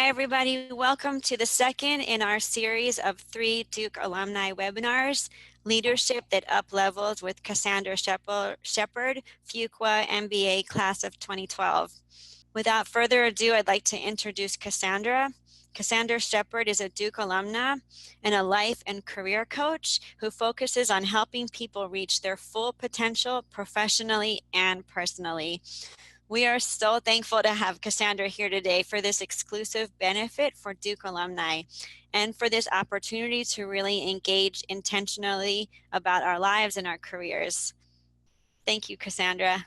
everybody. Welcome to the second in our series of 3 Duke alumni webinars, Leadership that Uplevels with Cassandra Shepard, Fuqua MBA Class of 2012. Without further ado, I'd like to introduce Cassandra. Cassandra Shepard is a Duke alumna and a life and career coach who focuses on helping people reach their full potential professionally and personally. We are so thankful to have Cassandra here today for this exclusive benefit for Duke alumni and for this opportunity to really engage intentionally about our lives and our careers. Thank you, Cassandra.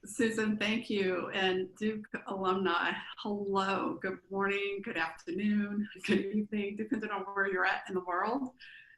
Susan, thank you. And Duke alumni, hello, good morning, good afternoon, good evening, depending on where you're at in the world.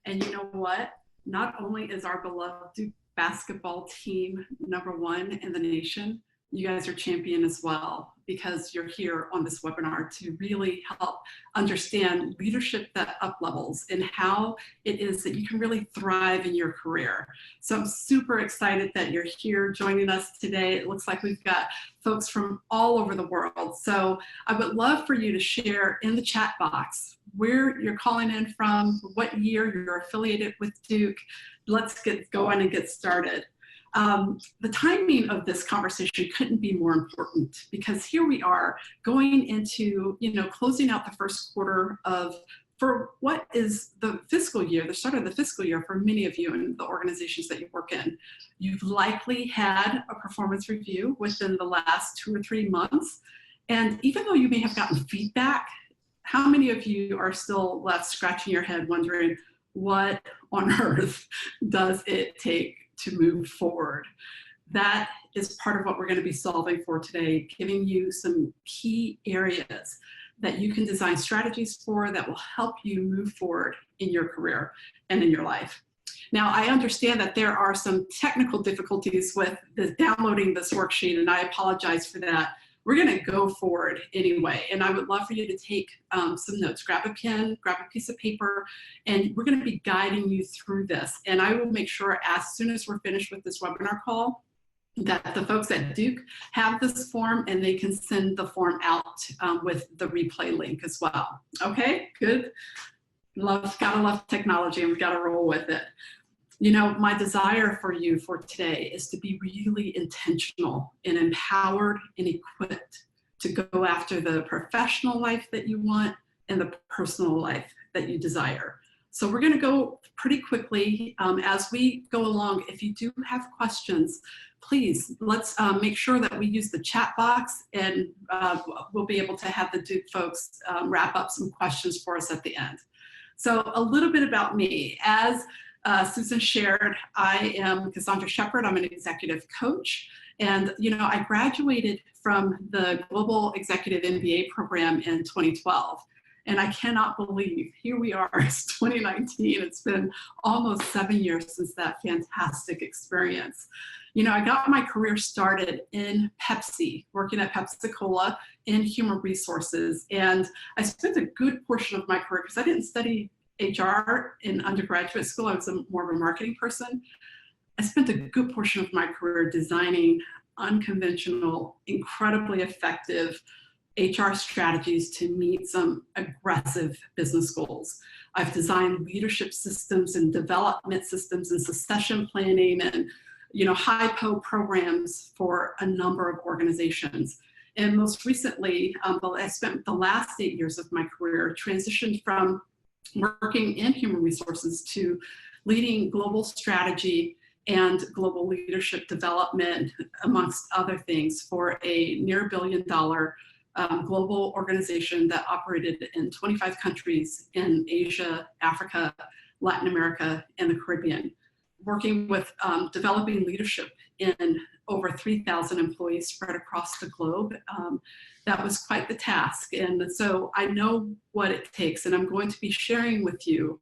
And you know what? Not only is our beloved Duke basketball team #1 in the nation, you guys are champion as well, because you're here on this webinar to really help understand leadership that uplevels and how it is that you can really thrive in your career. So I'm super excited that you're here joining us today. It looks like we've got folks from all over the world. So I would love for you to share in the chat box where you're calling in from, what year you're affiliated with Duke. Let's get going and get started. The timing of this conversation couldn't be more important, because here we are going into, closing out the first quarter for what is the fiscal year, the start of the fiscal year for many of you in the organizations that you work in. You've likely had a performance review within the last 2 or 3 months. And even though you may have gotten feedback, how many of you are still left scratching your head wondering, what on earth does it take to move forward? That is part of what we're going to be solving for today, giving you some key areas that you can design strategies for that will help you move forward in your career and in your life. Now, I understand that there are some technical difficulties with downloading this worksheet, and I apologize for that. We're going to go forward anyway, and I would love for you to take some notes. Grab a pen, grab a piece of paper, and we're going to be guiding you through this. And I will make sure as soon as we're finished with this webinar call that the folks at Duke have this form, and they can send the form out with the replay link as well. Okay, good. Gotta love technology, and we've got to roll with it. My desire for you for today is to be really intentional and empowered and equipped to go after the professional life that you want and the personal life that you desire. So we're going to go pretty quickly as we go along. If you do have questions, please, let's make sure that we use the chat box, and we'll be able to have the Duke folks wrap up some questions for us at the end. So a little bit about me. As Susan shared, I am Cassandra Shepard. I'm an executive coach. And, I graduated from the Global Executive MBA program in 2012. And I cannot believe, here we are, it's 2019. It's been almost 7 years since that fantastic experience. I got my career started in Pepsi, working at Pepsi-Cola in human resources. And I spent a good portion of my career, because I didn't study HR in undergraduate school. I was more of a marketing person. I spent a good portion of my career designing unconventional, incredibly effective HR strategies to meet some aggressive business goals. I've designed leadership systems and development systems and succession planning and high-po programs for a number of organizations. And most recently, I spent the last 8 years of my career transitioned from working in human resources to leading global strategy and global leadership development, amongst other things, for a near $1 billion global organization that operated in 25 countries in Asia, Africa, Latin America, and the Caribbean, working with developing leadership in over 3,000 employees spread across the globe. That was quite the task. And so I know what it takes, and I'm going to be sharing with you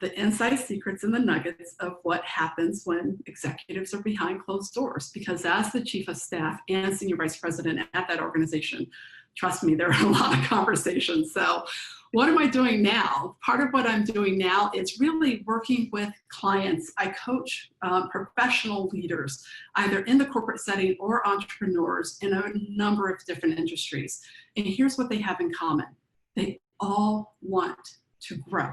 the inside secrets and the nuggets of what happens when executives are behind closed doors. Because as the chief of staff and senior vice president at that organization, trust me, there are a lot of conversations. So what am I doing now? Part of what I'm doing now is really working with clients. I coach professional leaders, either in the corporate setting or entrepreneurs in a number of different industries. And here's what they have in common. They all want to grow.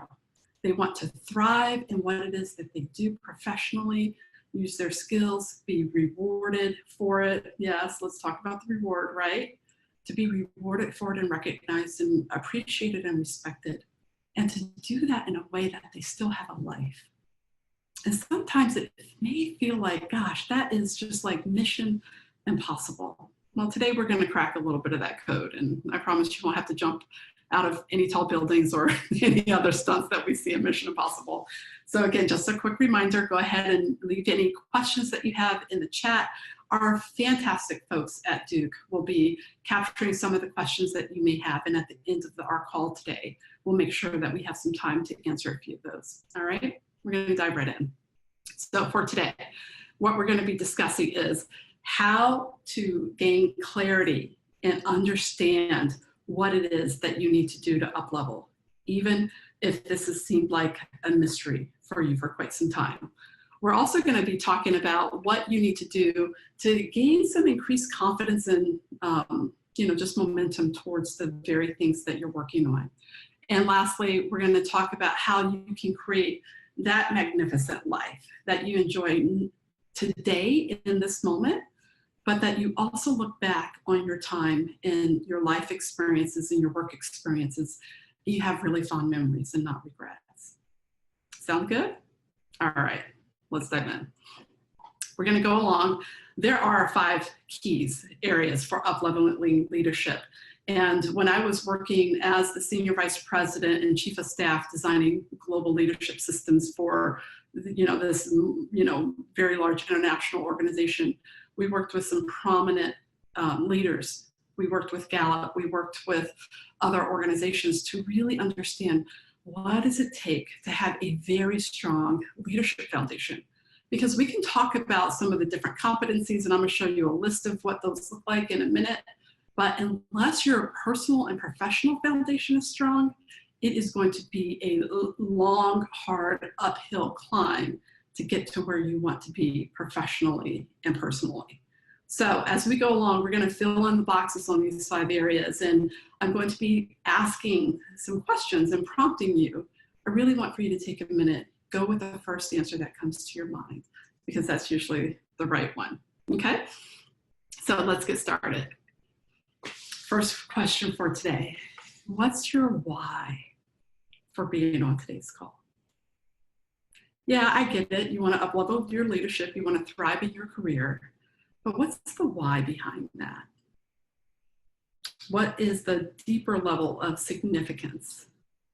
They want to thrive in what it is that they do professionally, use their skills, be rewarded for it. Yes, let's talk about the reward, right? To be rewarded for it and recognized and appreciated and respected. And to do that in a way that they still have a life. And sometimes it may feel like, gosh, that is just like mission impossible. Well, today we're going to crack a little bit of that code. And I promise you won't have to jump out of any tall buildings or any other stunts that we see in Mission Impossible. So again, just a quick reminder, go ahead and leave any questions that you have in the chat. Our fantastic folks at Duke will be capturing some of the questions that you may have. And at the end of our call today, we'll make sure that we have some time to answer a few of those. All right, we're going to dive right in. So for today, what we're going to be discussing is how to gain clarity and understand what it is that you need to do to uplevel, even if this has seemed like a mystery for you for quite some time. We're also going to be talking about what you need to do to gain some increased confidence and just momentum towards the very things that you're working on. And lastly, we're going to talk about how you can create that magnificent life that you enjoy today in this moment, but that you also look back on your time and your life experiences and your work experiences. You have really fond memories and not regrets. Sound good? All right, let's dive in. We're going to go along. There are 5 keys areas for upleveling leadership. And when I was working as the Senior Vice President and Chief of Staff designing global leadership systems for this very large international organization, we worked with some prominent leaders. We worked with Gallup. We worked with other organizations to really understand what does it take to have a very strong leadership foundation. Because we can talk about some of the different competencies, and I'm going to show you a list of what those look like in a minute. But unless your personal and professional foundation is strong, it is going to be a long, hard uphill climb to get to where you want to be professionally and personally. So as we go along, we're going to fill in the boxes on these 5 areas, and I'm going to be asking some questions and prompting you. I really want for you to take a minute, go with the first answer that comes to your mind, because that's usually the right one, okay? So let's get started. First question for today, what's your why for being on today's call? Yeah, I get it. You want to uplevel your leadership. You want to thrive in your career. But what's the why behind that? What is the deeper level of significance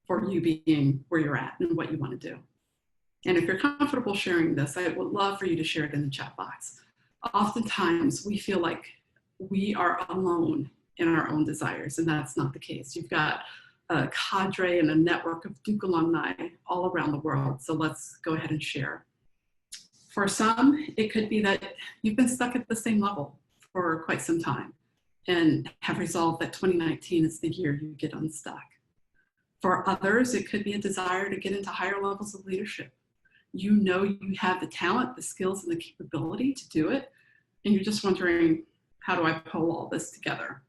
for you being where you're at and what you want to do? And if you're comfortable sharing this, I would love for you to share it in the chat box. Oftentimes, we feel like we are alone in our own desires, and that's not the case. You've got a cadre and a network of Duke alumni all around the world, so let's go ahead and share. For some, it could be that you've been stuck at the same level for quite some time and have resolved that 2019 is the year you get unstuck. For others, it could be a desire to get into higher levels of leadership. You know you have the talent, the skills, and the capability to do it, and you're just wondering, how do I pull all this together?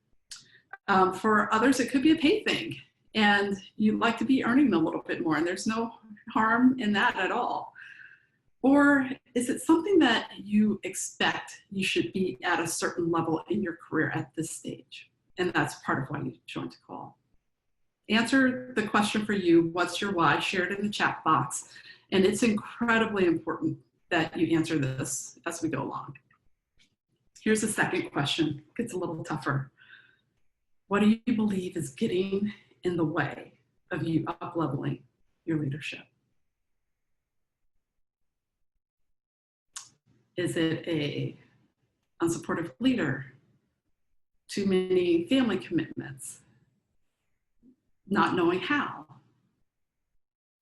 For others, it could be a pay thing, and you'd like to be earning a little bit more, and there's no harm in that at all. Or is it something that you expect you should be at a certain level in your career at this stage? And that's part of why you joined the call. Answer the question for you, what's your why? Share it in the chat box. And it's incredibly important that you answer this as we go along. Here's the second question. It gets a little tougher. What do you believe is getting in the way of you upleveling your leadership? Is it a unsupportive leader? Too many family commitments? Not knowing how?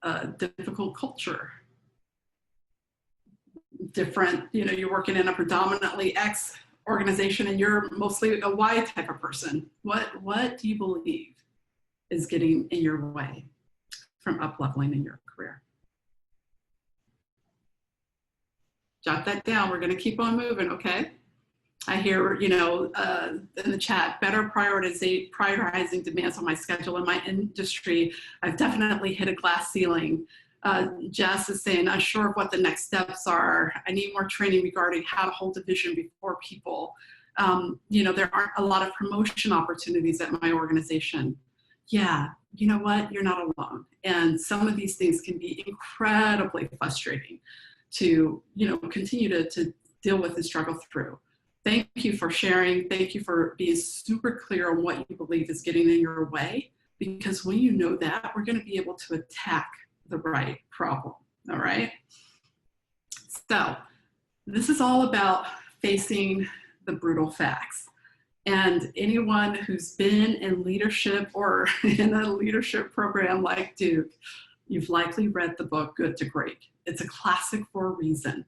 A difficult culture? Different, you're working in a predominantly X organization and you're mostly a Y type of person. What do you believe? is getting in your way from up-leveling in your career. Jot that down. We're going to keep on moving, okay? I hear, in the chat, better prioritizing demands on my schedule in my industry. I've definitely hit a glass ceiling. Jess is saying, unsure of what the next steps are. I need more training regarding how to hold a vision before people. There aren't a lot of promotion opportunities at my organization. Yeah, you know what? You're not alone. And some of these things can be incredibly frustrating to, continue to deal with and struggle through. Thank you for sharing. Thank you for being super clear on what you believe is getting in your way, because when you know that, we're going to be able to attack the right problem, all right? So this is all about facing the brutal facts. And anyone who's been in leadership or in a leadership program like Duke, you've likely read the book Good to Great. It's a classic for a reason.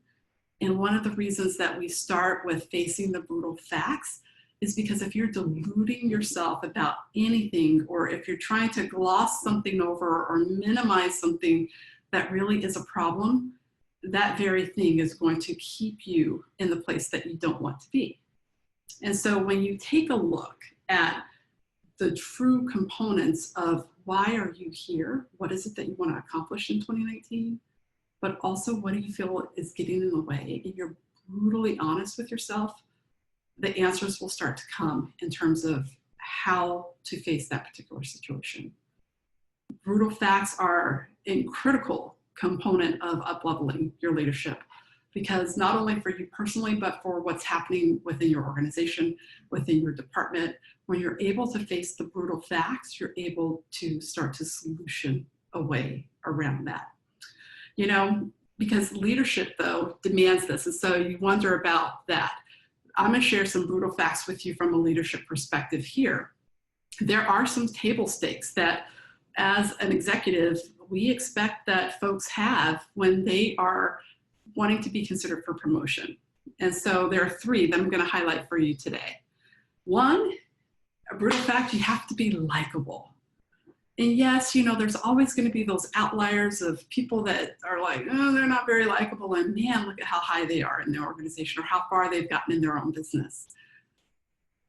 And one of the reasons that we start with facing the brutal facts is because if you're deluding yourself about anything, or if you're trying to gloss something over or minimize something that really is a problem, that very thing is going to keep you in the place that you don't want to be. And so when you take a look at the true components of why are you here, what is it that you want to accomplish in 2019, but also what do you feel is getting in the way, and you're brutally honest with yourself, the answers will start to come in terms of how to face that particular situation. Brutal facts are a critical component of up-leveling your leadership, because not only for you personally, but for what's happening within your organization, within your department, when you're able to face the brutal facts, you're able to start to solution a way around that. Because leadership, though, demands this. And so you wonder about that. I'm going to share some brutal facts with you from a leadership perspective here. There are some table stakes that, as an executive, we expect that folks have when they are wanting to be considered for promotion. And so there are three that I'm going to highlight for you today. One, a brutal fact, you have to be likable. And yes, there's always going to be those outliers of people that are like, oh, they're not very likable, and man, look at how high they are in their organization or how far they've gotten in their own business.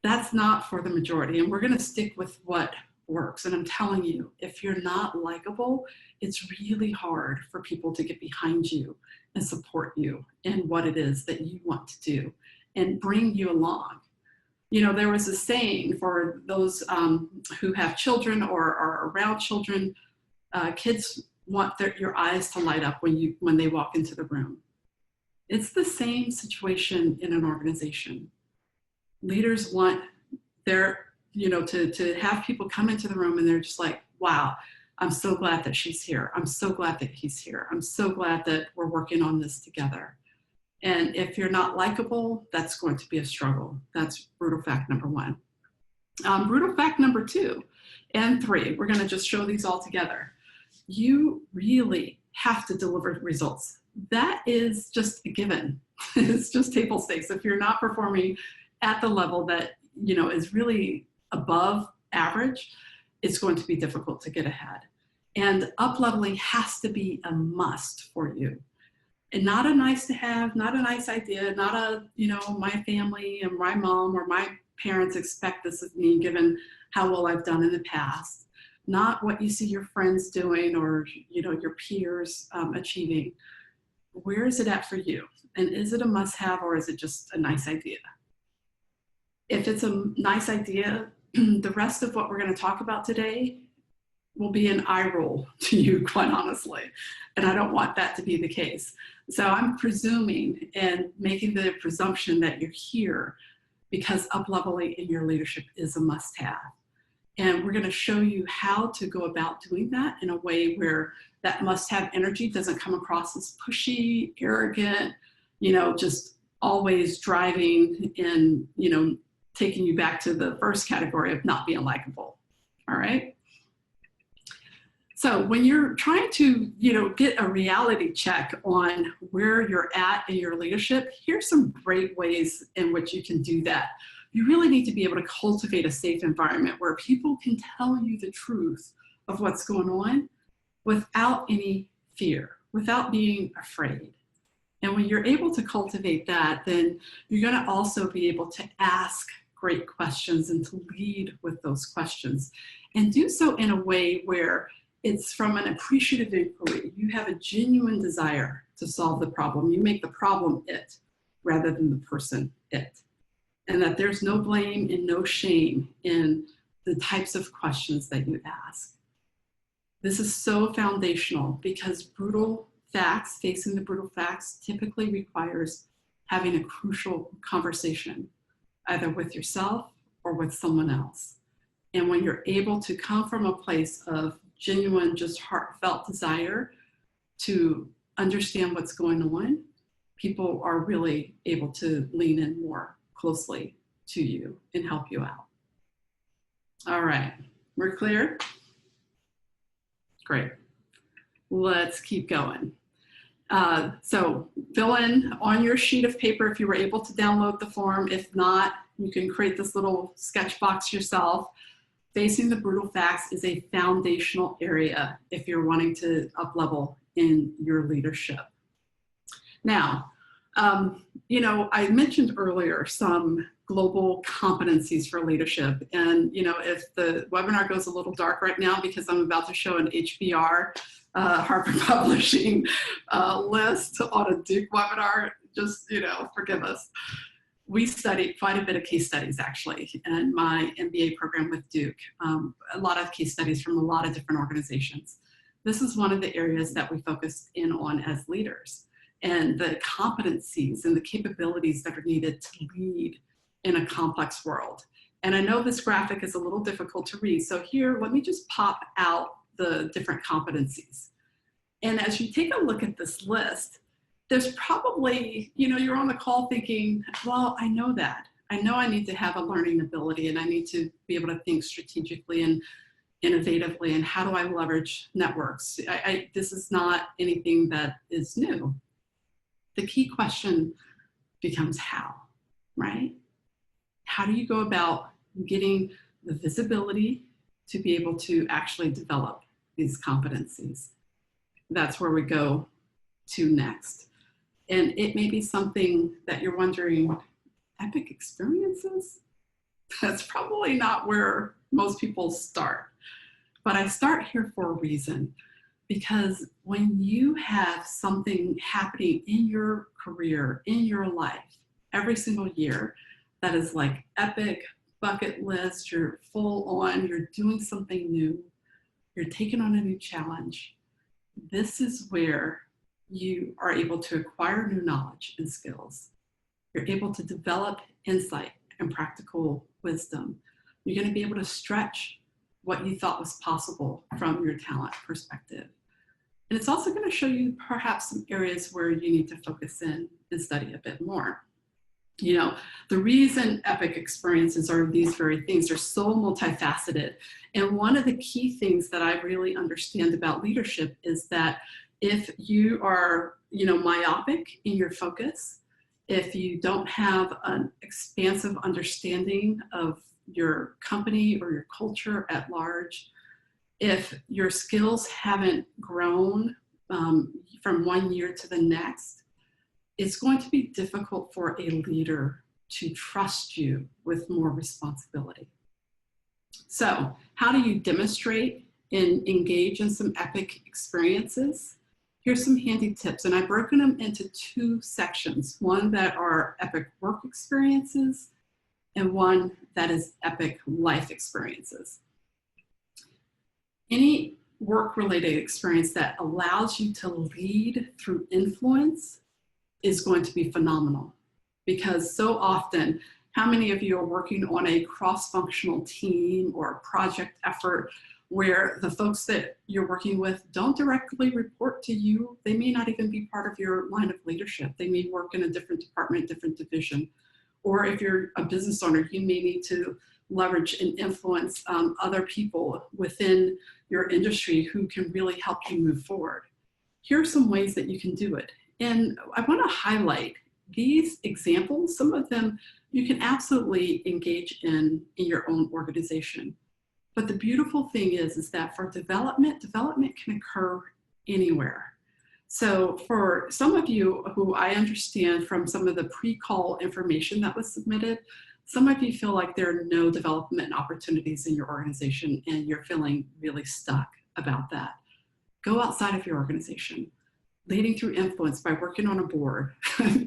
That's not for the majority, and we're going to stick with what works. And I'm telling you, if you're not likable, it's really hard for people to get behind you and support you in what it is that you want to do and bring you along. There was a saying for those who have children or are around children, kids want your eyes to light up when they walk into the room. It's the same situation in an organization. Leaders want to have people come into the room and they're just like, wow, I'm so glad that she's here. I'm so glad that he's here. I'm so glad that we're working on this together. And if you're not likable, that's going to be a struggle. That's brutal fact number one. Brutal fact number 2 and 3, we're going to just show these all together. You really have to deliver results. That is just a given. It's just table stakes. If you're not performing at the level that is really above average, it's going to be difficult to get ahead. And up-leveling has to be a must for you. And not a nice to have, not a nice idea, not a, my family and my mom or my parents expect this of me given how well I've done in the past. Not what you see your friends doing or, your peers achieving. Where is it at for you? And is it a must-have or is it just a nice idea? If it's a nice idea, the rest of what we're going to talk about today will be an eye roll to you, quite honestly. And I don't want that to be the case. So I'm presuming and making the presumption that you're here because up-leveling in your leadership is a must-have. And we're going to show you how to go about doing that in a way where that must-have energy doesn't come across as pushy, arrogant, just always driving and, taking you back to the first category of not being likable. All right. So when you're trying to, get a reality check on where you're at in your leadership, here's some great ways in which you can do that. you really need to be able to cultivate a safe environment where people can tell you the truth of what's going on without any fear, without being afraid. And when you're able to cultivate that, then you're going to also be able to ask great questions and to lead with those questions, and do so in a way where it's from an appreciative inquiry. You have a genuine desire to solve the problem. You make the problem it rather than the person it. And that there's no blame and no shame in the types of questions that you ask. This is so foundational because brutal facts, facing the brutal facts, typically requires having a crucial conversation, either with yourself or with someone else. And when you're able to come from a place of genuine, just heartfelt desire to understand what's going on, people are really able to lean in more closely to you and help you out. All right, we're clear? Great. Let's keep going. So fill in on your sheet of paper if you were able to download the form. If not, you can create this little sketch box yourself. Facing the brutal facts is a foundational area if you're wanting to up-level in your leadership. Now, I mentioned earlier some global competencies for leadership. And, if the webinar goes a little dark right now because I'm about to show an HBR, Harvard Publishing list on a Duke webinar, just, forgive us. We studied quite a bit of case studies, actually, in my MBA program with Duke. A lot of case studies from a lot of different organizations. This is one of the areas that we focused in on as leaders, and the competencies and the capabilities that are needed to lead in a complex world. And I know this graphic is a little difficult to read, so here, let me just pop out the different competencies. And as you take a look at this list, there's probably, you're on the call thinking, well, I know that. I know I need to have a learning ability and I need to be able to think strategically and innovatively, and how do I leverage networks? This is not anything that is new. The key question becomes how, right? How do you go about getting the visibility to be able to actually develop these competencies? That's where we go to next. And it may be something that you're wondering, epic experiences? That's probably not where most people start. But I start here for a reason, because when you have something happening in your career, in your life, every single year, that is like epic, bucket list, you're full on, you're doing something new, you're taking on a new challenge, this is where you are able to acquire new knowledge and skills. You're able to develop insight and practical wisdom. You're going to be able to stretch what you thought was possible from your talent perspective. And it's also going to show you perhaps some areas where you need to focus in and study a bit more. The reason epic experiences are these very things are so multifaceted. And one of the key things that I really understand about leadership is that if you are, myopic in your focus, if you don't have an expansive understanding of your company or your culture at large, if your skills haven't grown from one year to the next, it's going to be difficult for a leader to trust you with more responsibility. So, how do you demonstrate and engage in some epic experiences? Here's some handy tips, and I've broken them into two sections, one that are epic work experiences and one that is epic life experiences. Any work-related experience that allows you to lead through influence is going to be phenomenal, because so often, how many of you are working on a cross-functional team or a project effort where the folks that you're working with don't directly report to you? They may not even be part of your line of leadership. They may work in a different department, different division. Or if you're a business owner, you may need to leverage and influence other people within your industry who can really help you move forward. Here are some ways that you can do it. And I want to highlight these examples. Some of them, you can absolutely engage in your own organization. But the beautiful thing is that for development can occur anywhere. So for some of you who I understand from some of the pre-call information that was submitted, some of you feel like there are no development opportunities in your organization and you're feeling really stuck about that. Go outside of your organization. Leading through influence by working on a board,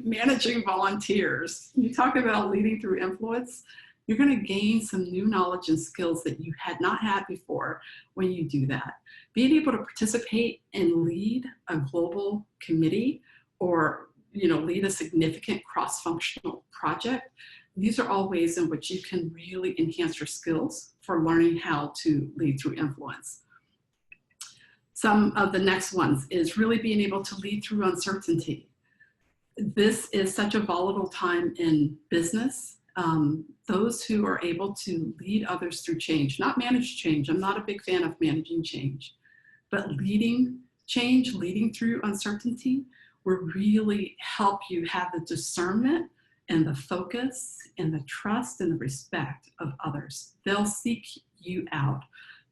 managing volunteers. You talk about leading through influence, you're going to gain some new knowledge and skills that you had not had before when you do that. Being able to participate and lead a global committee or lead a significant cross-functional project, these are all ways in which you can really enhance your skills for learning how to lead through influence. Some of the next ones is really being able to lead through uncertainty. This is such a volatile time in business. Those who are able to lead others through change, not manage change. I'm not a big fan of managing change, but leading change, leading through uncertainty will really help you have the discernment and the focus and the trust and the respect of others. They'll seek you out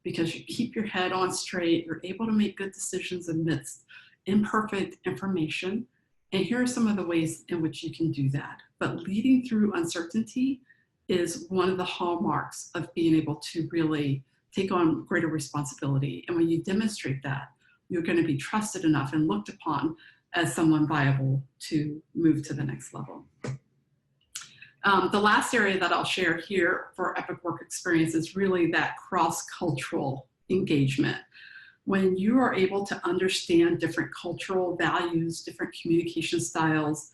because you keep your head on straight, you're able to make good decisions amidst imperfect information. And here are some of the ways in which you can do that. But leading through uncertainty is one of the hallmarks of being able to really take on greater responsibility. And when you demonstrate that, you're going to be trusted enough and looked upon as someone viable to move to the next level. The last area that I'll share here for Epic Work Experience is really that cross-cultural engagement. When you are able to understand different cultural values, different communication styles,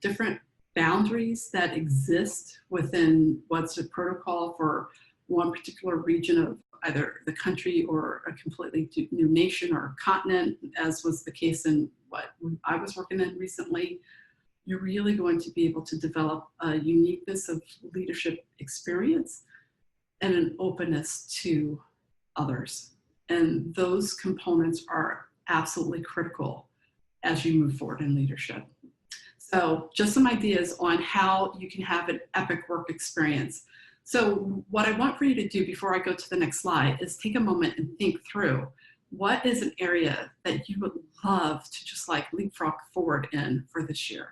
different boundaries that exist within what's a protocol for one particular region of either the country or a completely new nation or continent, as was the case in what I was working in recently, you're really going to be able to develop a uniqueness of leadership experience and an openness to others. And those components are absolutely critical as you move forward in leadership. So just some ideas on how you can have an epic work experience. So what I want for you to do before I go to the next slide is take a moment and think through what is an area that you would love to just like leapfrog forward in for this year.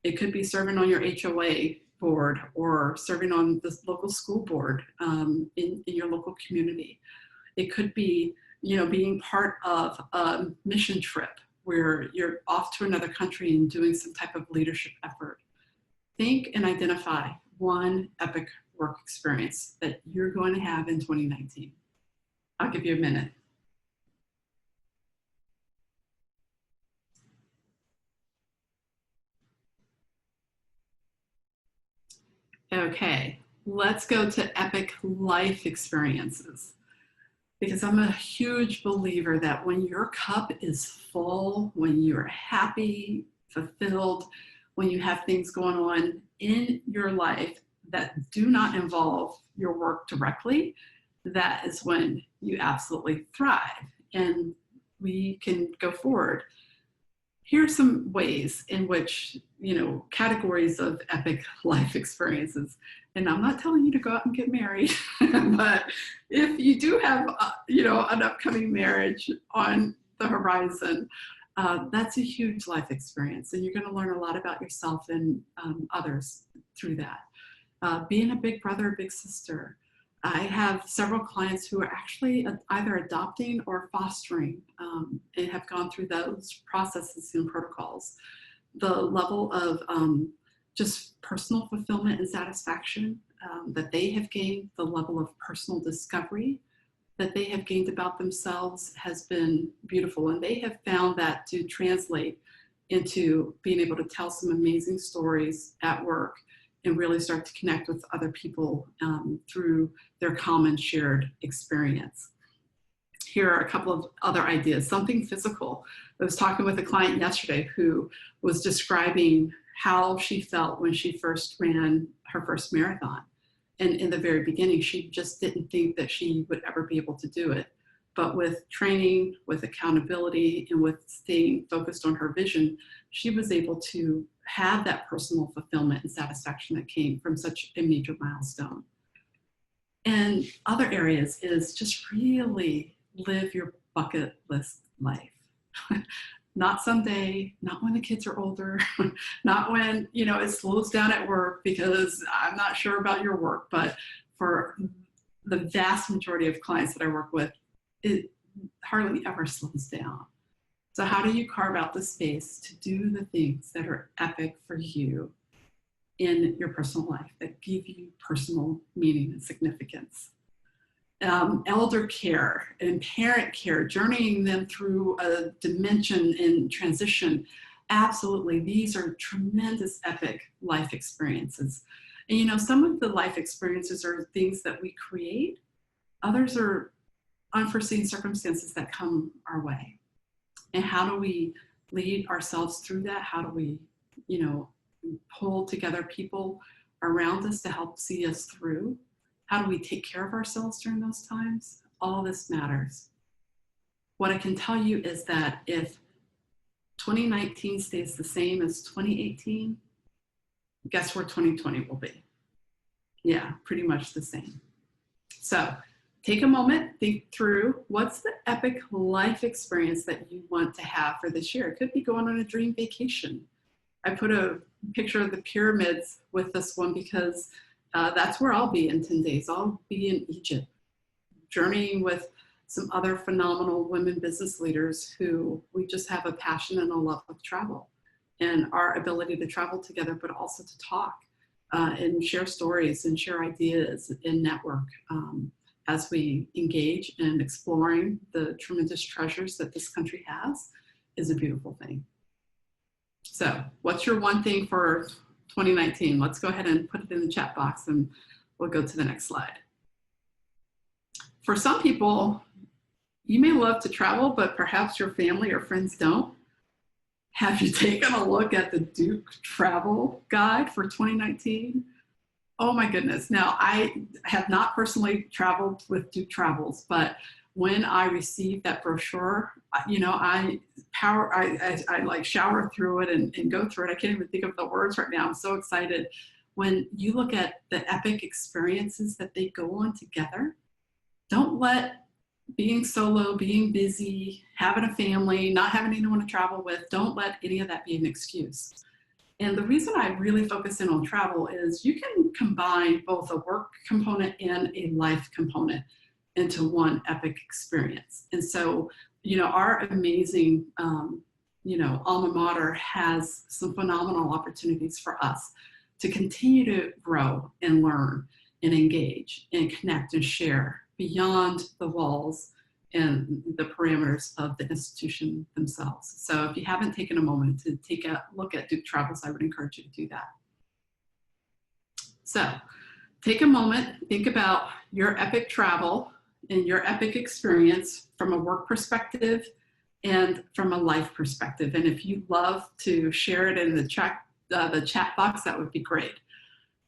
It could be serving on your HOA board or serving on the local school board in your local community. It could be, being part of a mission trip where you're off to another country and doing some type of leadership effort. Think and identify one epic work experience that you're going to have in 2019. I'll give you a minute. Okay, let's go to epic life experiences. Because I'm a huge believer that when your cup is full, when you're happy, fulfilled, when you have things going on in your life that do not involve your work directly, that is when you absolutely thrive and we can go forward. Here are some ways in which, categories of epic life experiences. And I'm not telling you to go out and get married, but if you do have, an upcoming marriage on the horizon, that's a huge life experience. And you're going to learn a lot about yourself and others through that. Being a big brother, or big sister. I have several clients who are actually either adopting or fostering and have gone through those processes and protocols. The level of just personal fulfillment and satisfaction that they have gained, the level of personal discovery that they have gained about themselves has been beautiful. And they have found that to translate into being able to tell some amazing stories at work and really start to connect with other people through their common shared experience. Here are a couple of other ideas. Something physical. I was talking with a client yesterday who was describing how she felt when she first ran her first marathon. And in the very beginning, she just didn't think that she would ever be able to do it. But with training, with accountability, and with staying focused on her vision, she was able to have that personal fulfillment and satisfaction that came from such a major milestone. And other areas is just really live your bucket list life. Not someday, not when the kids are older, not when, you know, it slows down at work, because I'm not sure about your work, but for the vast majority of clients that I work with, it hardly ever slows down. So how do you carve out the space to do the things that are epic for you in your personal life, that give you personal meaning and significance? Elder care and parent care, journeying them through a dimension in transition. Absolutely, these are tremendous epic life experiences. And you know, some of the life experiences are things that we create, others are unforeseen circumstances that come our way. And how do we lead ourselves through that? How do we, you know, pull together people around us to help see us through? How do we take care of ourselves during those times? All this matters. What I can tell you is that if 2019 stays the same as 2018, guess where 2020 will be? Yeah, pretty much the same. So take a moment, think through what's the epic life experience that you want to have for this year. It could be going on a dream vacation. I put a picture of the pyramids with this one because that's where I'll be in 10 days. I'll be in Egypt, journeying with some other phenomenal women business leaders who we just have a passion and a love of travel and our ability to travel together, but also to talk and share stories and share ideas and network as we engage in exploring the tremendous treasures that this country has is a beautiful thing. So what's your one thing for 2019? Let's go ahead and put it in the chat box and we'll go to the next slide. For some people, you may love to travel, but perhaps your family or friends don't. Have you taken a look at the Duke Travel Guide for 2019? Oh my goodness. Now, I have not personally traveled with Duke Travels, but when I received that brochure, you know, I like shower through it and go through it. I can't even think of the words right now. I'm so excited. When you look at the epic experiences that they go on together, don't let being solo, being busy, having a family, not having anyone to travel with, don't let any of that be an excuse. And the reason I really focus in on travel is you can combine both a work component and a life component into one epic experience. And so, you know, our amazing, you know, alma mater has some phenomenal opportunities for us to continue to grow and learn and engage and connect and share beyond the walls and the parameters of the institution themselves. So if you haven't taken a moment to take a look at Duke Travels, I would encourage you to do that. So take a moment, think about your epic travel and your epic experience from a work perspective and from a life perspective. And if you'd love to share it in the chat box, that would be great.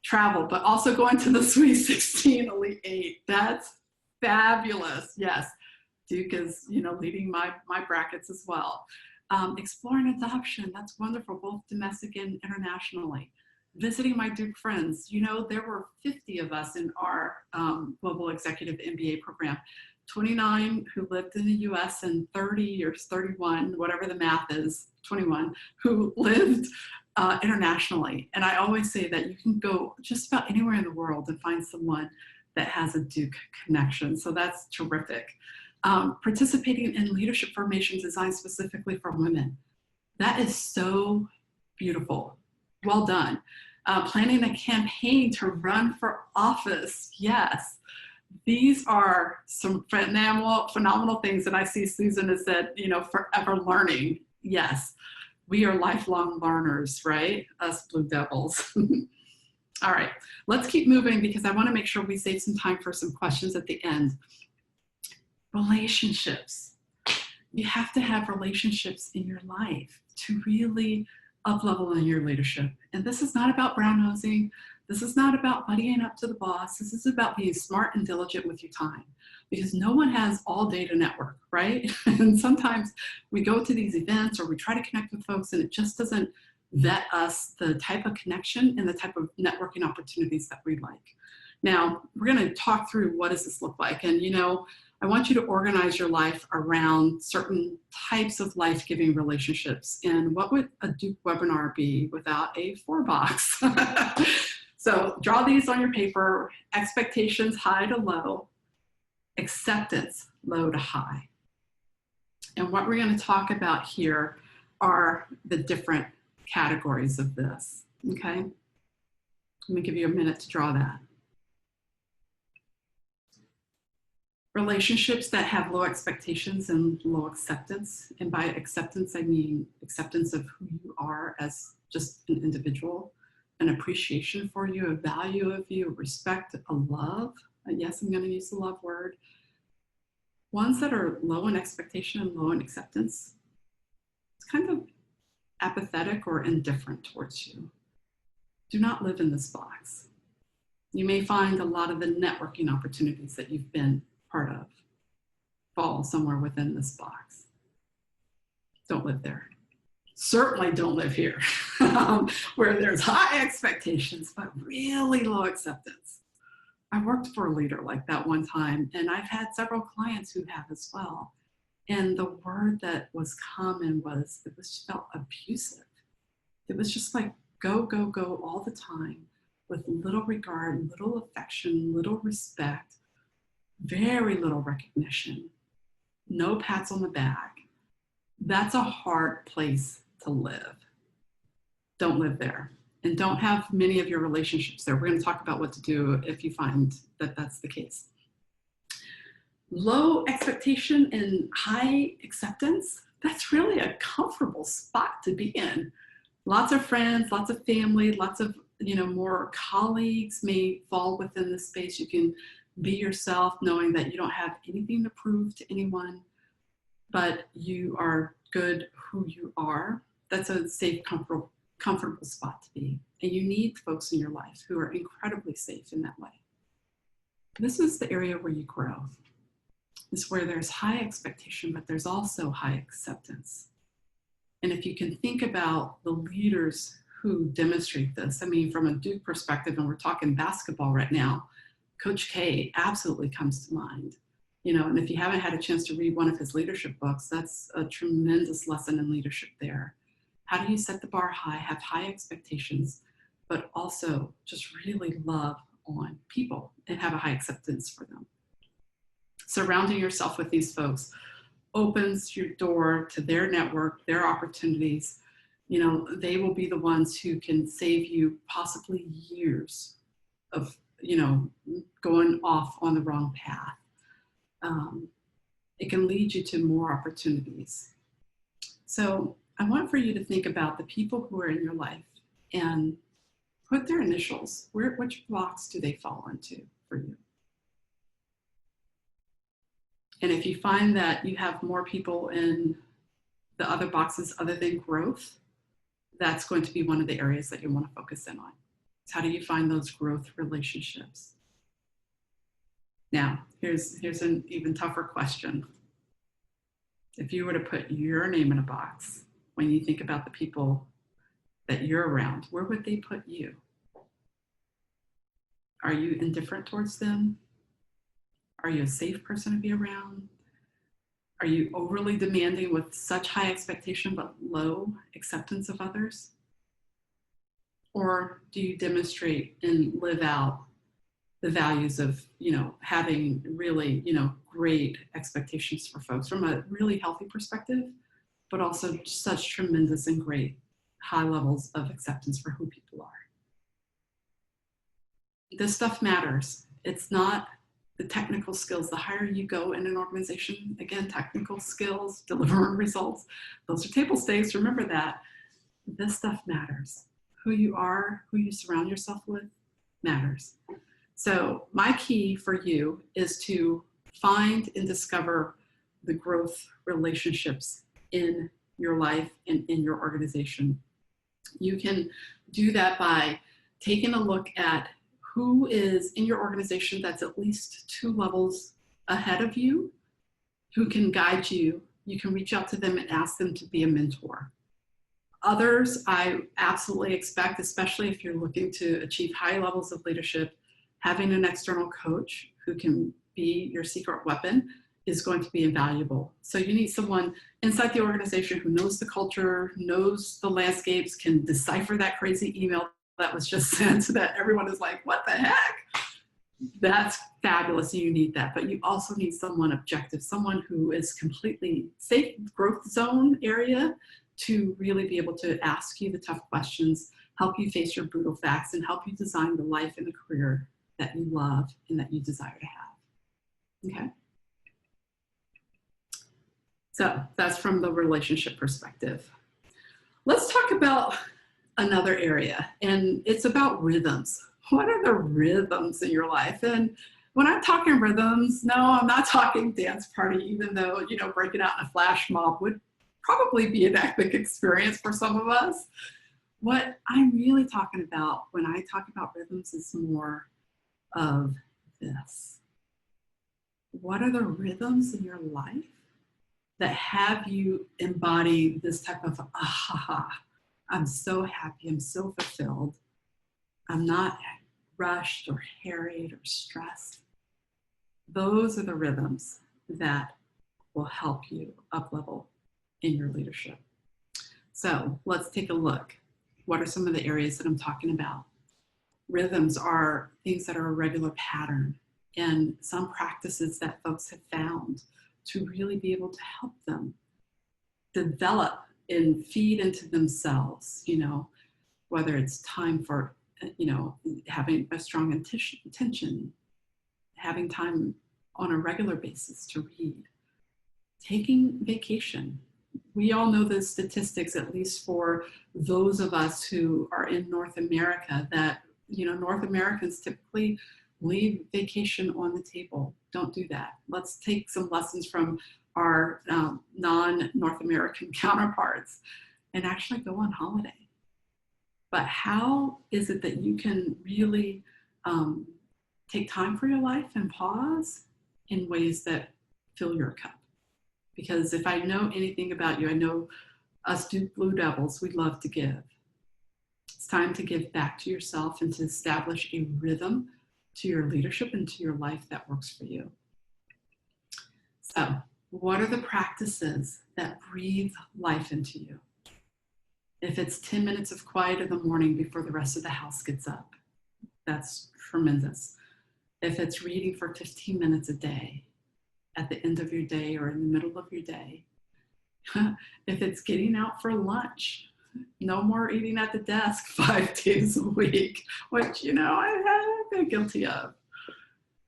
Travel, but also going to the Sweet 16 Elite 8. That's fabulous. Yes, Duke is, you know, leading my brackets as well. Exploring adoption, that's wonderful, both domestic and internationally. Visiting my Duke friends, you know, there were 50 of us in our Global Executive MBA program, 29 who lived in the US and 30 or 31, whatever the math is, 21, who lived internationally. And I always say that you can go just about anywhere in the world and find someone that has a Duke connection. So that's terrific. Participating in leadership formations designed specifically for women. That is so beautiful. Well done. Planning a campaign to run for office. Yes. These are some phenomenal things. And I see Susan has said, you know, forever learning. Yes. We are lifelong learners, right? Us Blue Devils. All right, let's keep moving because I want to make sure we save some time for some questions at the end. Relationships. You have to have relationships in your life to really up-level in your leadership. And this is not about brown-nosing. This is not about buddying up to the boss. This is about being smart and diligent with your time because no one has all day to network, right? And sometimes we go to these events or we try to connect with folks and it just doesn't vet us the type of connection and the type of networking opportunities that we like. Now, we're going to talk through what does this look like. And, I want you to organize your life around certain types of life-giving relationships. And what would a Duke webinar be without a 4-box? So draw these on your paper: expectations, high to low; acceptance, low to high. And what we're going to talk about here are the different categories of this, okay? Let me give you a minute to draw that. Relationships that have low expectations and low acceptance. And by acceptance, I mean acceptance of who you are as just an individual, an appreciation for you, a value of you, a respect, a love. Yes, I'm going to use the love word. Ones that are low in expectation and low in acceptance, it's kind of apathetic or indifferent towards you. Do not live in this box. You may find a lot of the networking opportunities that you've been part of fall somewhere within this box. Don't live there. Certainly don't live here, where there's high expectations, but really low acceptance. I worked for a leader like that one time, and I've had several clients who have as well. And the word that was common was, it was felt abusive. It was just like go, go, go all the time with little regard, little affection, little respect, very little recognition, no pats on the back. That's a hard place to live. Don't live there. And don't have many of your relationships there. We're going to talk about what to do if you find that that's the case. Low expectation and high acceptance, that's really a comfortable spot to be in. Lots of friends, lots of family, lots of, more colleagues may fall within this space. You can be yourself, knowing that you don't have anything to prove to anyone, but you are good who you are. That's a safe, comfortable spot to be. And you need folks in your life who are incredibly safe in that way. This is the area where you grow. It's where there's high expectation, but there's also high acceptance. And if you can think about the leaders who demonstrate this, I mean, from a Duke perspective, and we're talking basketball right now, Coach K absolutely comes to mind. And if you haven't had a chance to read one of his leadership books, that's a tremendous lesson in leadership there. How do you set the bar high, have high expectations, but also just really love on people and have a high acceptance for them? Surrounding yourself with these folks opens your door to their network, their opportunities. They will be the ones who can save you possibly years of, going off on the wrong path. It can lead you to more opportunities. So I want for you to think about the people who are in your life and put their initials. Which box do they fall into for you? And if you find that you have more people in the other boxes other than growth, that's going to be one of the areas that you want to focus in on. So how do you find those growth relationships? Now, here's an even tougher question. If you were to put your name in a box, when you think about the people that you're around, where would they put you? Are you indifferent towards them? Are you a safe person to be around? Are you overly demanding with such high expectation but low acceptance of others? Or do you demonstrate and live out the values of, having really, great expectations for folks from a really healthy perspective, but also such tremendous and great high levels of acceptance for who people are? This stuff matters. It's not the technical skills. The higher you go in an organization, again, technical skills, delivering results, those are table stakes. Remember that. This stuff matters. Who you are, who you surround yourself with matters. So my key for you is to find and discover the growth relationships in your life and in your organization. You can do that by taking a look at who is in your organization that's at least 2 levels ahead of you, who can guide you. You can reach out to them and ask them to be a mentor. Others, I absolutely expect, especially if you're looking to achieve high levels of leadership, having an external coach who can be your secret weapon is going to be invaluable. So you need someone inside the organization who knows the culture, knows the landscapes, can decipher that crazy email that was just sent so that everyone is like, what the heck? That's fabulous, and you need that. But you also need someone objective, someone who is completely safe growth zone area to really be able to ask you the tough questions, help you face your brutal facts, and help you design the life and the career that you love and that you desire to have. Okay? So that's from the relationship perspective. Let's talk about another area, and it's about rhythms. What are the rhythms in your life? And when I'm talking rhythms, no, I'm not talking dance party, even though, you know, breaking out in a flash mob would probably be an epic experience for some of us. What I'm really talking about when I talk about rhythms is more of this. What are the rhythms in your life that have you embody this type of, I'm so happy, I'm so fulfilled, I'm not rushed or harried or stressed? Those are the rhythms that will help you up-level in your leadership. So let's take a look. What are some of the areas that I'm talking about? Rhythms are things that are a regular pattern and some practices that folks have found to really be able to help them develop and feed into themselves, you know, whether it's time for, you know, having a strong intention, having time on a regular basis to read, taking vacation. We all know the statistics, at least for those of us who are in North America, that, you know, North Americans typically leave vacation on the table. Don't do that. Let's take some lessons from our non-North American counterparts and actually go on holiday. But how is it that you can really take time for your life and pause in ways that fill your cup? Because if I know anything about you, I know us Blue Devils, we love to give. It's time to give back to yourself and to establish a rhythm to your leadership and to your life that works for you. So, what are the practices that breathe life into you? If it's 10 minutes of quiet in the morning before the rest of the house gets up, that's tremendous. If it's reading for 15 minutes a day, at the end of your day or in the middle of your day, if it's getting out for lunch, no more eating at the desk 5 days a week, which, you know, I have been guilty of.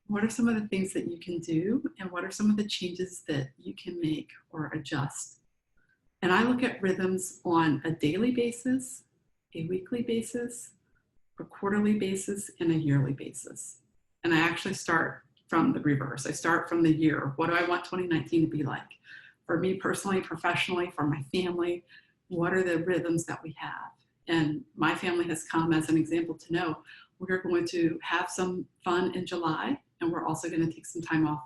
What are some of the things that you can do, and what are some of the changes that you can make or adjust? And I look at rhythms on a daily basis, a weekly basis, a quarterly basis, and a yearly basis. And I actually start from the reverse. I start from the year. What do I want 2019 to be like? For me personally, professionally, for my family, what are the rhythms that we have? And my family has come as an example to know we're going to have some fun in July, and we're also going to take some time off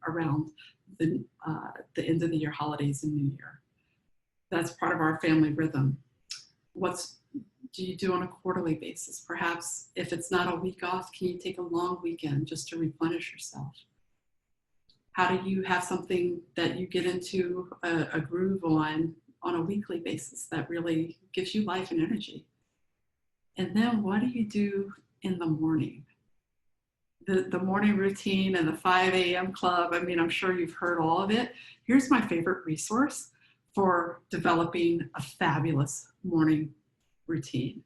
around the end of the year holidays and New Year. That's part of our family rhythm. What do you do on a quarterly basis? Perhaps if it's not a week off, can you take a long weekend just to replenish yourself? How do you have something that you get into a groove on a weekly basis that really gives you life and energy? And then what do you do in the morning? The morning routine and the 5 a.m. club, I mean, I'm sure you've heard all of it. Here's my favorite resource for developing a fabulous morning routine.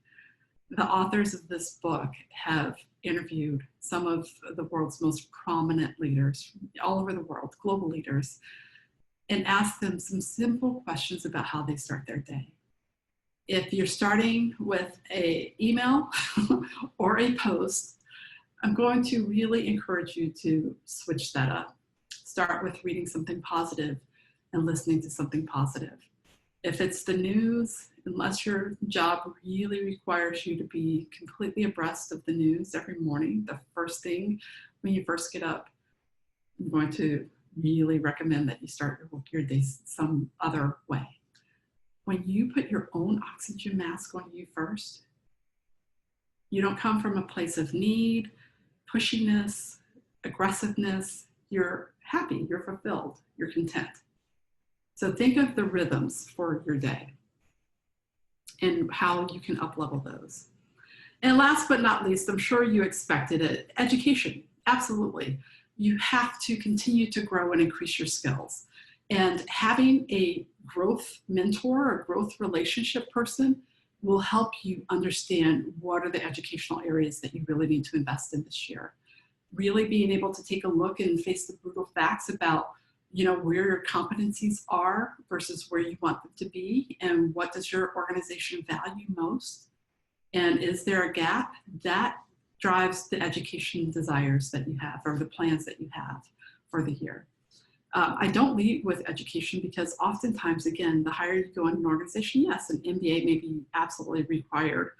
The authors of this book have interviewed some of the world's most prominent leaders all over the world, global leaders, and asked them some simple questions about how they start their day. If you're starting with an email or a post, I'm going to really encourage you to switch that up. Start with reading something positive and listening to something positive. If it's the news, unless your job really requires you to be completely abreast of the news every morning, the first thing when you first get up, I'm going to really recommend that you start your day some other way. when you put your own oxygen mask on you first, you don't come from a place of need, pushiness, aggressiveness. You're happy, you're fulfilled, you're content. So think of the rhythms for your day and how you can up-level those. And last but not least, I'm sure you expected it, education. Absolutely. You have to continue to grow and increase your skills. And having a growth mentor or growth relationship person will help you understand what are the educational areas that you really need to invest in this year. Really being able to take a look and face the brutal facts about, where your competencies are versus where you want them to be, and what does your organization value most, and is there a gap that drives the education desires that you have or the plans that you have for the year. I don't lead with education because oftentimes, again, the higher you go in an organization, yes, an MBA may be absolutely required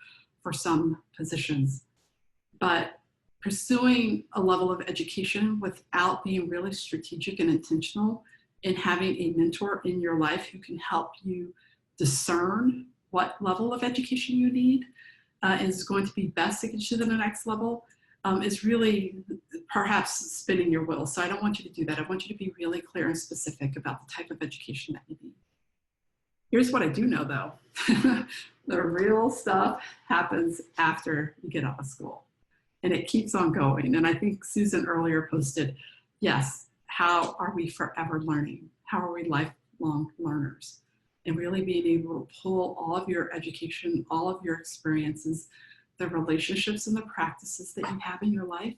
for some positions, but pursuing a level of education without being really strategic and intentional and having a mentor in your life who can help you discern what level of education you need is going to be best to get you to the next level is really perhaps spinning your wheels. So I don't want you to do that. I want you to be really clear and specific about the type of education that you need. Here's what I do know though. The real stuff happens after you get out of school. And it keeps on going. And I think Susan earlier posted, yes, how are we forever learning? How are we lifelong learners? And really being able to pull all of your education, all of your experiences, the relationships and the practices that you have in your life,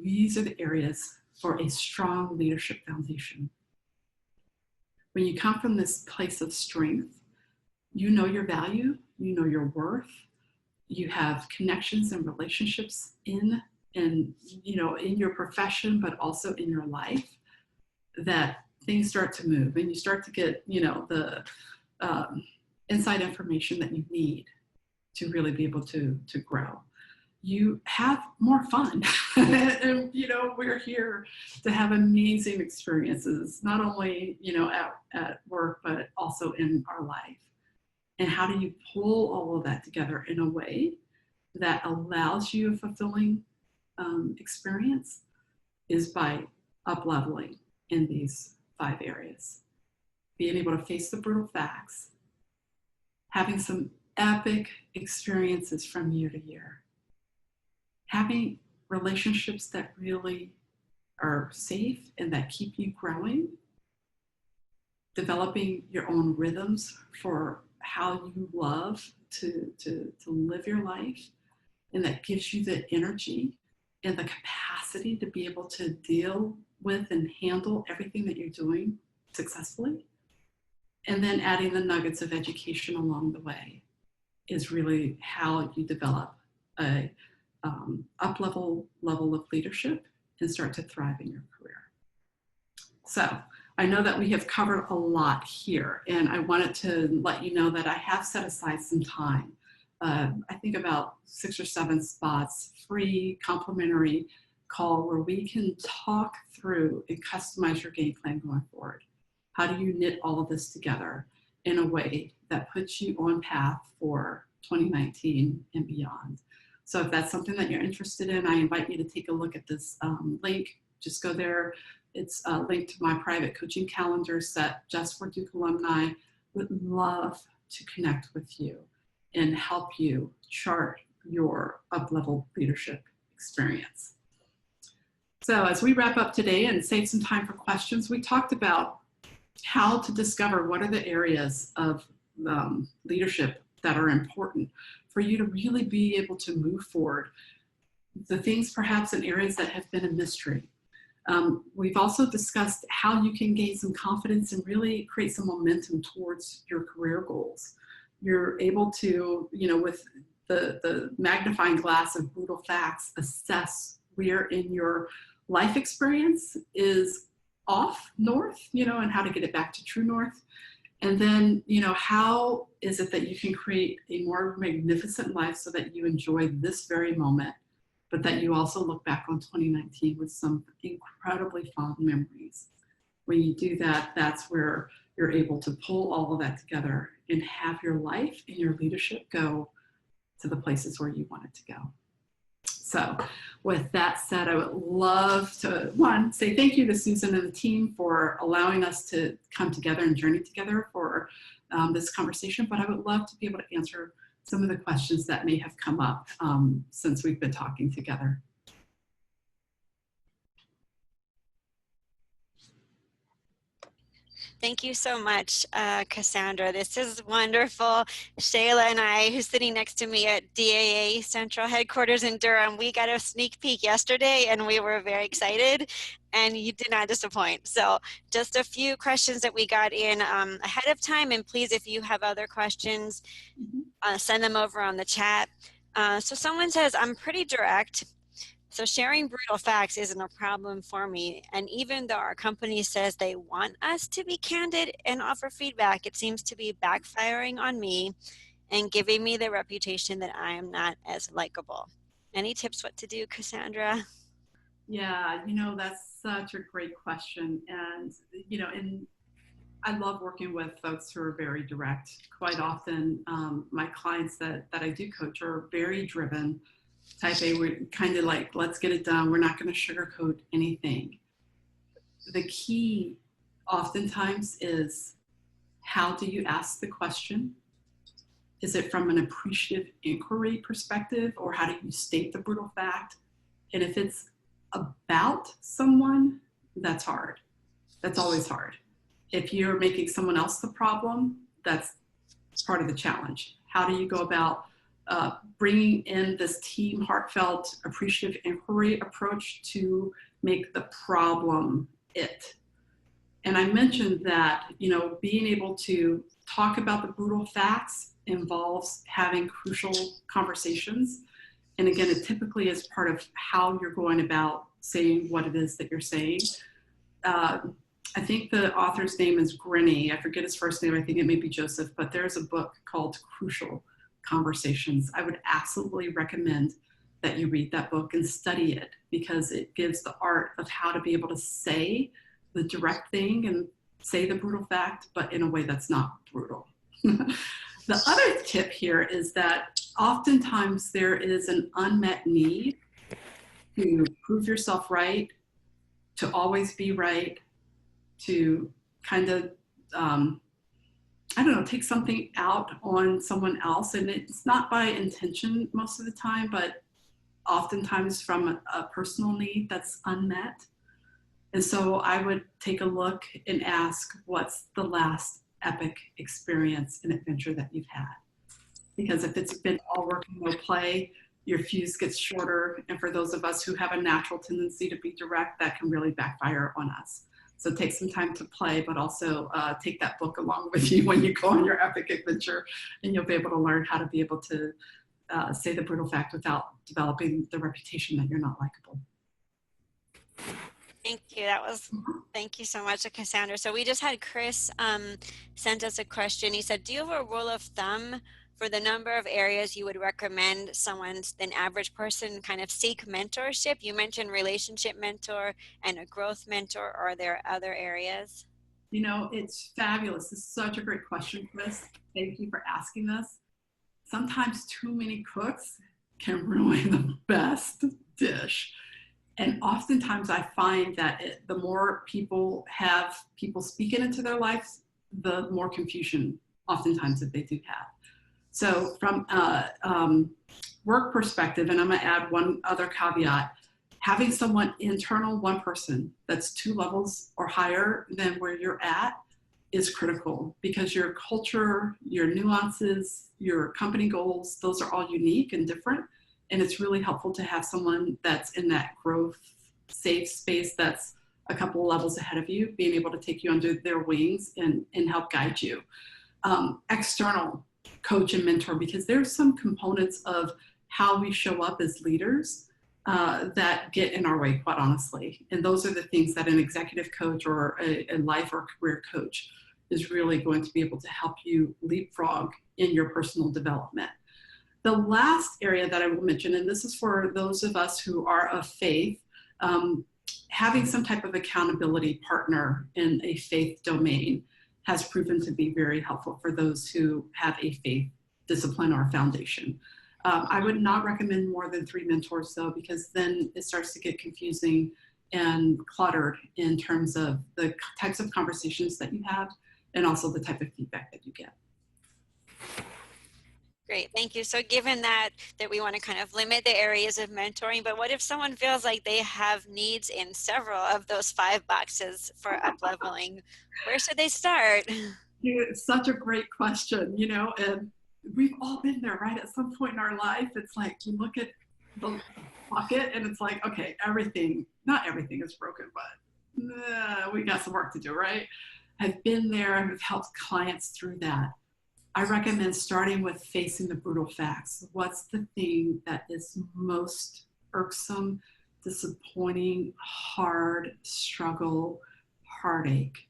these are the areas for a strong leadership foundation. When you come from this place of strength, you know your value, you know your worth, you have connections and relationships in your profession, but also in your life, that things start to move and you start to get, the inside information that you need to really be able to grow. You have more fun. And, we're here to have amazing experiences, not only, at work, but also in our life. And how do you pull all of that together in a way that allows you a fulfilling experience is by up-leveling in these 5 areas. Being able to face the brutal facts, having some epic experiences from year to year, having relationships that really are safe and that keep you growing, developing your own rhythms for how you love to live your life, and that gives you the energy and the capacity to be able to deal with and handle everything that you're doing successfully. And then adding the nuggets of education along the way is really how you develop a level of leadership and start to thrive in your career. So I know that we have covered a lot here, and I wanted to let you know that I have set aside some time, I think about 6 or 7 spots, free, complimentary call where we can talk through and customize your game plan going forward. How do you knit all of this together in a way that puts you on path for 2019 and beyond? So if that's something that you're interested in, I invite you to take a look at this link. Just go there. It's linked to my private coaching calendar set just for Duke alumni. Would love to connect with you and help you chart your up-level leadership experience. So as we wrap up today and save some time for questions, we talked about how to discover what are the areas of leadership that are important for you to really be able to move forward. The things perhaps in areas that have been a mystery. We've also discussed how you can gain some confidence and really create some momentum towards your career goals. You're able to, with the magnifying glass of brutal facts, assess where in your life experience is off north, and how to get it back to true north. And then, how is it that you can create a more magnificent life so that you enjoy this very moment, but that you also look back on 2019 with some incredibly fond memories. When you do that, that's where you're able to pull all of that together and have your life and your leadership go to the places where you want it to go. So with that said, I would love to, one, say thank you to Susan and the team for allowing us to come together and journey together for this conversation, but I would love to be able to answer some of the questions that may have come up since we've been talking together. Thank you so much, Cassandra. This is wonderful. Shayla and I, who's sitting next to me at DAA Central Headquarters in Durham, we got a sneak peek yesterday and we were very excited, and you did not disappoint. So just a few questions that we got in ahead of time, and please, if you have other questions, send them over on the chat. So someone says, I'm pretty direct. So sharing brutal facts isn't a problem for me. And even though our company says they want us to be candid and offer feedback, it seems to be backfiring on me and giving me the reputation that I am not as likable. Any tips what to do, Cassandra? Yeah, that's such a great question. And, I love working with folks who are very direct. Quite often, my clients that I do coach are very driven. Type A, we're kind of like, let's get it done. We're not going to sugarcoat anything. The key oftentimes is, how do you ask the question? Is it from an appreciative inquiry perspective, or how do you state the brutal fact? And if it's about someone, that's hard. That's always hard. If you're making someone else the problem, that's part of the challenge. How do you go about bringing in this team, heartfelt, appreciative inquiry approach to make the problem it? And I mentioned that, being able to talk about the brutal facts involves having crucial conversations. And again, it typically is part of how you're going about saying what it is that you're saying. I think the author's name is Grinny. I forget his first name. I think it may be Joseph, but there's a book called Crucial Conversations. I would absolutely recommend that you read that book and study it, because it gives the art of how to be able to say the direct thing and say the brutal fact, but in a way that's not brutal. The other tip here is that oftentimes there is an unmet need to prove yourself right, to always be right, to kind of, take something out on someone else. And it's not by intention most of the time, but oftentimes from a personal need that's unmet. And so I would take a look and ask, what's the last epic experience and adventure that you've had? Because if it's been all work and no play, your fuse gets shorter. And for those of us who have a natural tendency to be direct, that can really backfire on us. So take some time to play, but also take that book along with you when you go on your epic adventure, and you'll be able to learn how to be able to say the brutal fact without developing the reputation that you're not likable. Thank you. Thank you so much, Cassandra. So we just had Chris sent us a question. He said, do you have a rule of thumb for the number of areas you would recommend an average person kind of seek mentorship? You mentioned relationship mentor and a growth mentor. Are there other areas? It's fabulous. This is such a great question, Chris. Thank you for asking this. Sometimes too many cooks can ruin the best dish. And oftentimes I find that the more people have people speaking into their lives, the more confusion oftentimes that they do have. So from a work perspective, and I'm going to add one other caveat, having someone internal, one person that's 2 levels or higher than where you're at is critical, because your culture, your nuances, your company goals, those are all unique and different. And it's really helpful to have someone that's in that growth, safe space that's a couple of levels ahead of you, being able to take you under their wings and help guide you. External coach and mentor, because there's some components of how we show up as leaders that get in our way, quite honestly. And those are the things that an executive coach or a life or career coach is really going to be able to help you leapfrog in your personal development. The last area that I will mention, and this is for those of us who are of faith, having some type of accountability partner in a faith domain has proven to be very helpful for those who have a faith discipline or foundation. I would not recommend more than 3 mentors though, because then it starts to get confusing and cluttered in terms of the types of conversations that you have and also the type of feedback that you get. Great, thank you. So given that we want to kind of limit the areas of mentoring, but what if someone feels like they have needs in several of those 5 boxes for up-leveling? Where should they start? It's such a great question, you know, and we've all been there, right? At some point in our life, it's like you look at the bucket and it's like, okay, not everything is broken, but we got some work to do, right? I've been there and have helped clients through that. I recommend starting with facing the brutal facts. What's the thing that is most irksome, disappointing, hard, struggle, heartache?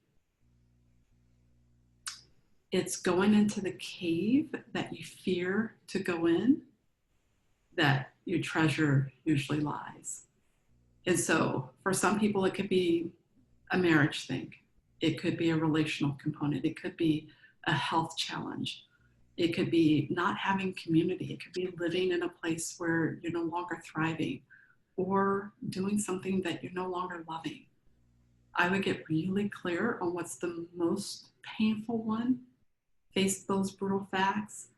It's going into the cave that you fear to go in, that your treasure usually lies. And so for some people, it could be a marriage thing. It could be a relational component. It could be a health challenge. It could be not having community. It could be living in a place where you're no longer thriving or doing something that you're no longer loving. I would get really clear on what's the most painful one, face those brutal facts,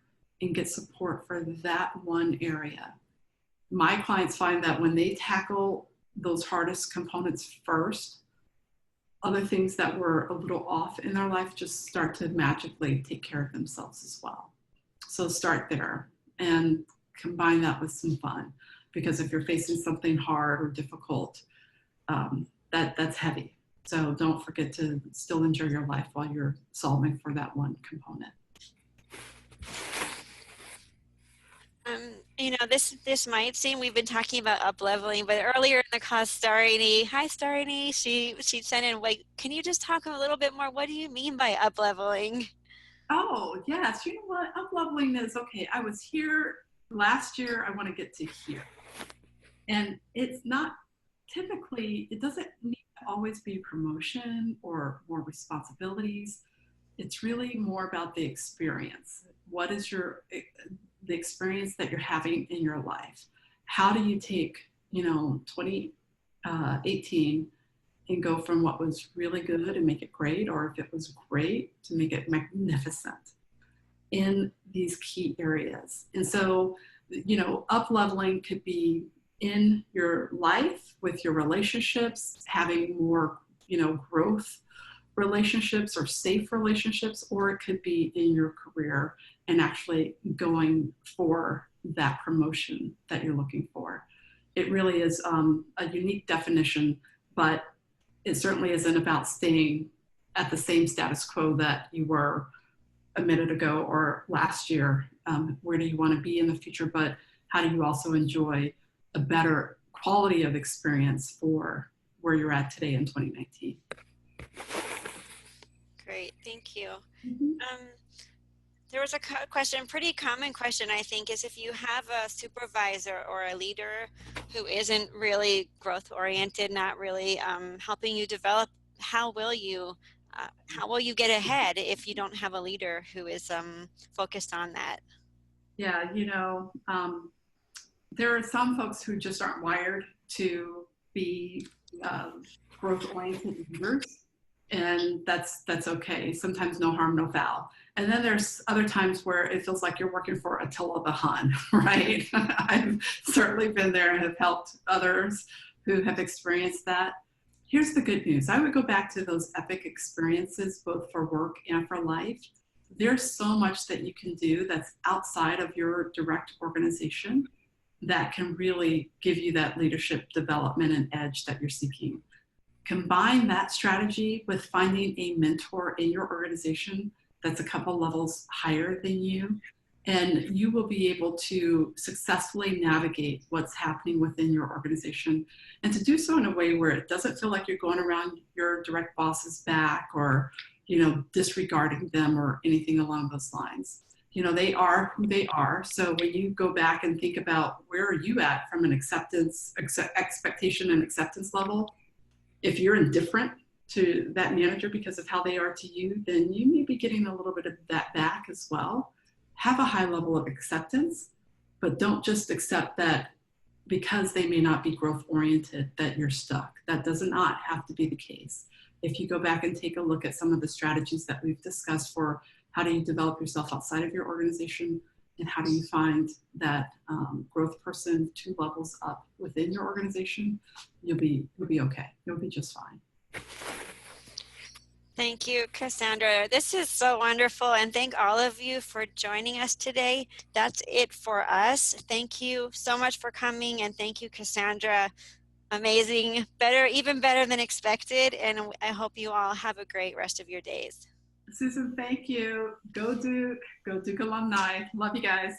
and get support for that one area. My clients find that when they tackle those hardest components first, other things that were a little off in their life just start to magically take care of themselves as well. So start there and combine that with some fun, because if you're facing something hard or difficult, that's heavy. So don't forget to still enjoy your life while you're solving for that one component. You know, this might seem, we've been talking about up-leveling, but earlier in the call, Starini, hi Starini, she sent in, wait, can you just talk a little bit more? What do you mean by up-leveling? Oh, yes. You know what? Up-leveling is, okay, I was here last year, I want to get to here. And it's not typically, it doesn't need to always be promotion or more responsibilities. It's really more about the experience. What is the experience that you're having in your life? How do you take, 2018 and go from what was really good and make it great, or if it was great, to make it magnificent in these key areas? And so, up-leveling could be in your life with your relationships, having more, growth relationships or safe relationships, or it could be in your career and actually going for that promotion that you're looking for. It really is a unique definition, but it certainly isn't about staying at the same status quo that you were a minute ago or last year. Where do you want to be in the future, but how do you also enjoy a better quality of experience for where you're at today in 2019? Great, thank you. Mm-hmm. There was a question, pretty common question, I think, is if you have a supervisor or a leader who isn't really growth oriented, not really helping you develop, how will you get ahead if you don't have a leader who is focused on that? Yeah, there are some folks who just aren't wired to be growth oriented leaders, and that's okay. Sometimes no harm, no foul. And then there's other times where it feels like you're working for Attila the Hun, right? I've certainly been there and have helped others who have experienced that. Here's the good news. I would go back to those epic experiences, both for work and for life. There's so much that you can do that's outside of your direct organization that can really give you that leadership development and edge that you're seeking. Combine that strategy with finding a mentor in your organization that's a couple levels higher than you, and you will be able to successfully navigate what's happening within your organization, and to do so in a way where it doesn't feel like you're going around your direct boss's back or, disregarding them or anything along those lines. They are who they are. So when you go back and think about where are you at from an expectation and acceptance level, if you're indifferent to that manager because of how they are to you, then you may be getting a little bit of that back as well. Have a high level of acceptance, but don't just accept that because they may not be growth oriented that you're stuck. That does not have to be the case. If you go back and take a look at some of the strategies that we've discussed for how do you develop yourself outside of your organization, and how do you find that growth person 2 levels up within your organization, you'll be okay. You'll be just fine. Thank you, Cassandra. This is so wonderful, and thank all of you for joining us today. That's it for us. Thank you so much for coming, and thank you, Cassandra. Amazing, better, even better than expected, and I hope you all have a great rest of your days. Susan, thank you. Go Duke alumni. Love you guys.